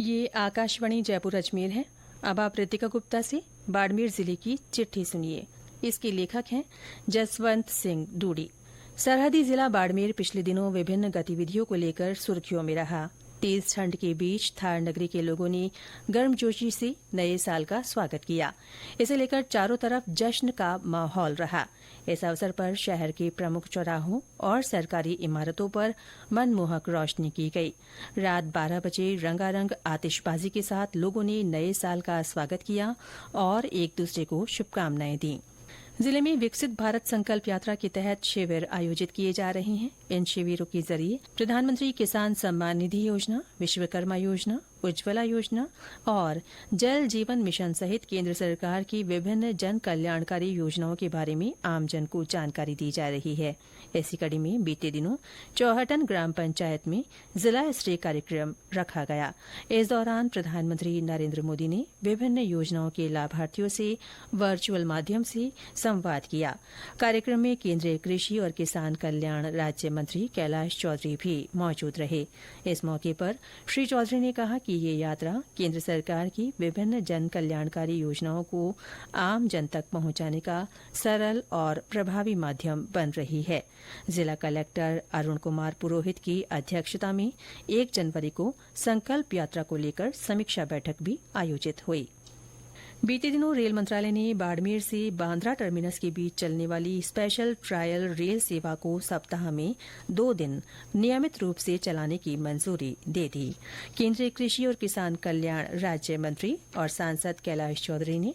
ये आकाशवाणी जयपुर अजमेर है। अब आप रितिका गुप्ता से बाड़मेर जिले की चिट्ठी सुनिए। इसके लेखक हैं जसवंत सिंह डूडी। सरहदी जिला बाड़मेर पिछले दिनों विभिन्न गतिविधियों को लेकर सुर्खियों में रहा। तेज ठंड के बीच थार नगरी के लोगों ने गर्मजोशी से नए साल का स्वागत किया। इसे लेकर चारों तरफ जश्न का माहौल रहा। इस अवसर पर शहर के प्रमुख चौराहों और सरकारी इमारतों पर मनमोहक रोशनी की गई। रात 12 बजे रंगारंग आतिशबाजी के साथ लोगों ने नए साल का स्वागत किया और एक दूसरे को शुभकामनाएं दी। जिले में विकसित भारत संकल्प यात्रा के तहत शिविर आयोजित किए जा रहे हैं। इन शिविरों के जरिए प्रधानमंत्री किसान सम्मान निधि योजना, विश्वकर्मा योजना, उज्ज्वला योजना और जल जीवन मिशन सहित केंद्र सरकार की विभिन्न जन कल्याणकारी योजनाओं के बारे में आमजन को जानकारी दी जा रही है। इसी कड़ी में बीते दिनों चौहटन ग्राम पंचायत में जिला स्तरीय कार्यक्रम रखा गया। इस दौरान प्रधानमंत्री नरेंद्र मोदी ने विभिन्न योजनाओं के लाभार्थियों से वर्चुअल माध्यम से संवाद किया। कार्यक्रम में केंद्रीय कृषि और किसान कल्याण राज्य मंत्री कैलाश चौधरी भी मौजूद रहे। इस मौके पर श्री चौधरी ने कहा कि ये यात्रा केंद्र सरकार की विभिन्न जन कल्याणकारी योजनाओं को आम जन तक पहुंचाने का सरल और प्रभावी माध्यम बन रही है। जिला कलेक्टर अरुण कुमार पुरोहित की अध्यक्षता में 1 जनवरी को संकल्प यात्रा को लेकर समीक्षा बैठक भी आयोजित हुई। बीते दिनों रेल मंत्रालय ने बाड़मेर से बांद्रा टर्मिनस के बीच चलने वाली स्पेशल ट्रायल रेल सेवा को सप्ताह में 2 दिन नियमित रूप से चलाने की मंजूरी दे दी। केंद्रीय कृषि और किसान कल्याण राज्य मंत्री और सांसद कैलाश चौधरी ने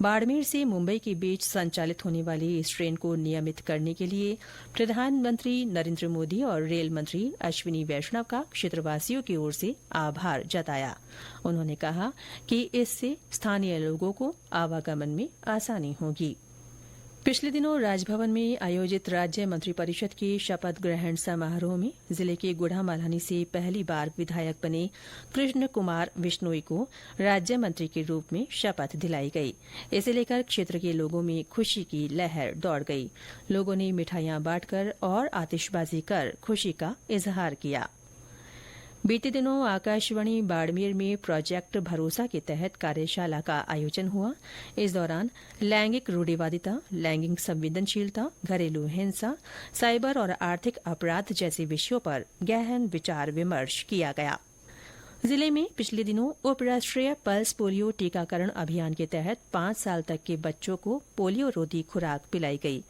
बाड़मेर से मुंबई के बीच संचालित होने वाली इस ट्रेन को नियमित करने के लिए प्रधानमंत्री नरेंद्र मोदी और रेल मंत्री अश्विनी वैष्णव का क्षेत्रवासियों की ओर से आभार जताया। उन्होंने कहा कि इससे स्थानीय लोगों को आवागमन में आसानी होगी। पिछले दिनों राजभवन में आयोजित राज्य मंत्रिपरिषद के शपथ ग्रहण समारोह में जिले के गुढ़ामालानी से पहली बार विधायक बने कृष्ण कुमार विश्नोई को राज्य मंत्री के रूप में शपथ दिलाई गई। इसे लेकर क्षेत्र के लोगों में खुशी की लहर दौड़ गई। लोगों ने मिठाइयां बांटकर और आतिशबाजी कर खुशी का इजहार किया। बीते दिनों आकाशवाणी बाड़मेर में प्रोजेक्ट भरोसा के तहत कार्यशाला का आयोजन हुआ। इस दौरान लैंगिक रूढ़िवादिता, लैंगिक संवेदनशीलता, घरेलू हिंसा, साइबर और आर्थिक अपराध जैसे विषयों पर गहन विचार विमर्श किया गया। जिले में पिछले दिनों उपराष्ट्रीय पल्स पोलियो टीकाकरण अभियान के तहत 5 साल तक के बच्चों को पोलियो रोधी खुराक पिलाई गई।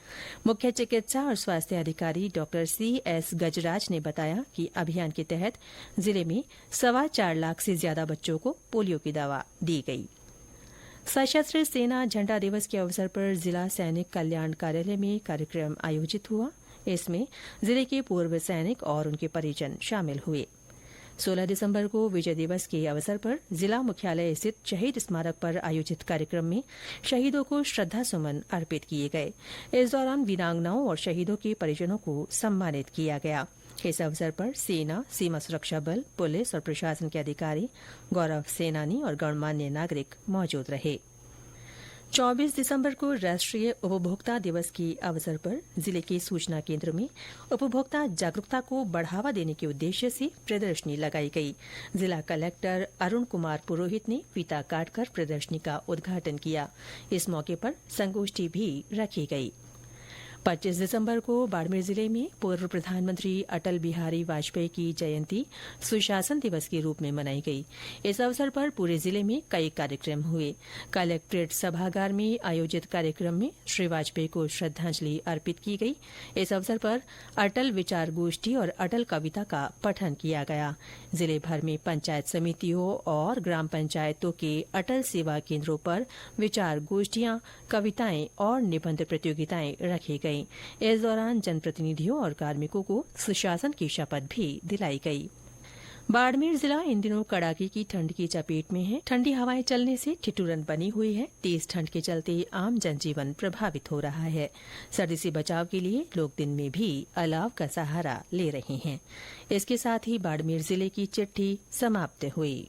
मुख्य चिकित्सा और स्वास्थ्य अधिकारी डॉ CS गजराज ने बताया कि अभियान के तहत जिले में 4.25 लाख से ज्यादा बच्चों को पोलियो की दवा दी गई। सशस्त्र सेना झंडा दिवस के अवसर पर जिला सैनिक कल्याण कार्यालय में कार्यक्रम आयोजित हुआ। इसमें जिले के पूर्व सैनिक और उनके परिजन शामिल हुए। 16 दिसंबर को विजय दिवस के अवसर पर जिला मुख्यालय स्थित शहीद स्मारक पर आयोजित कार्यक्रम में शहीदों को श्रद्धासुमन अर्पित किए गए। इस दौरान वीरांगनाओं और शहीदों के परिजनों को सम्मानित किया गया। इस अवसर पर सेना, सीमा सुरक्षा बल, पुलिस और प्रशासन के अधिकारी, गौरव सेनानी और गणमान्य नागरिक मौजूद रहे। 24 दिसंबर को राष्ट्रीय उपभोक्ता दिवस के अवसर पर जिले के सूचना केंद्र में उपभोक्ता जागरूकता को बढ़ावा देने के उद्देश्य से प्रदर्शनी लगाई गई। जिला कलेक्टर अरुण कुमार पुरोहित ने फीता काटकर प्रदर्शनी का उद्घाटन किया। इस मौके पर संगोष्ठी भी रखी गई। 25 दिसंबर को बाड़मेर जिले में पूर्व प्रधानमंत्री अटल बिहारी वाजपेयी की जयंती सुशासन दिवस के रूप में मनाई गई। इस अवसर पर पूरे जिले में कई कार्यक्रम हुए। कलेक्ट्रेट सभागार में आयोजित कार्यक्रम में श्री वाजपेयी को श्रद्धांजलि अर्पित की गई। इस अवसर पर अटल विचार गोष्ठी और अटल कविता का पठन किया गया। जिले भर में पंचायत समितियों और ग्राम पंचायतों के अटल सेवा केंद्रों पर विचार गोष्ठियां, कविताएं और निबंध प्रतियोगिताएं रखी गई। इस दौरान जनप्रतिनिधियों और कार्मिकों को सुशासन की शपथ भी दिलाई गई। बाड़मेर जिला इन दिनों कड़ाके की ठंड की चपेट में है। ठंडी हवाएं चलने से ठिठुरन बनी हुई है। तेज ठंड के चलते आम जनजीवन प्रभावित हो रहा है। सर्दी से बचाव के लिए लोग दिन में भी अलाव का सहारा ले रहे हैं। इसके साथ ही बाड़मेर जिले की चिट्ठी समाप्त हुई।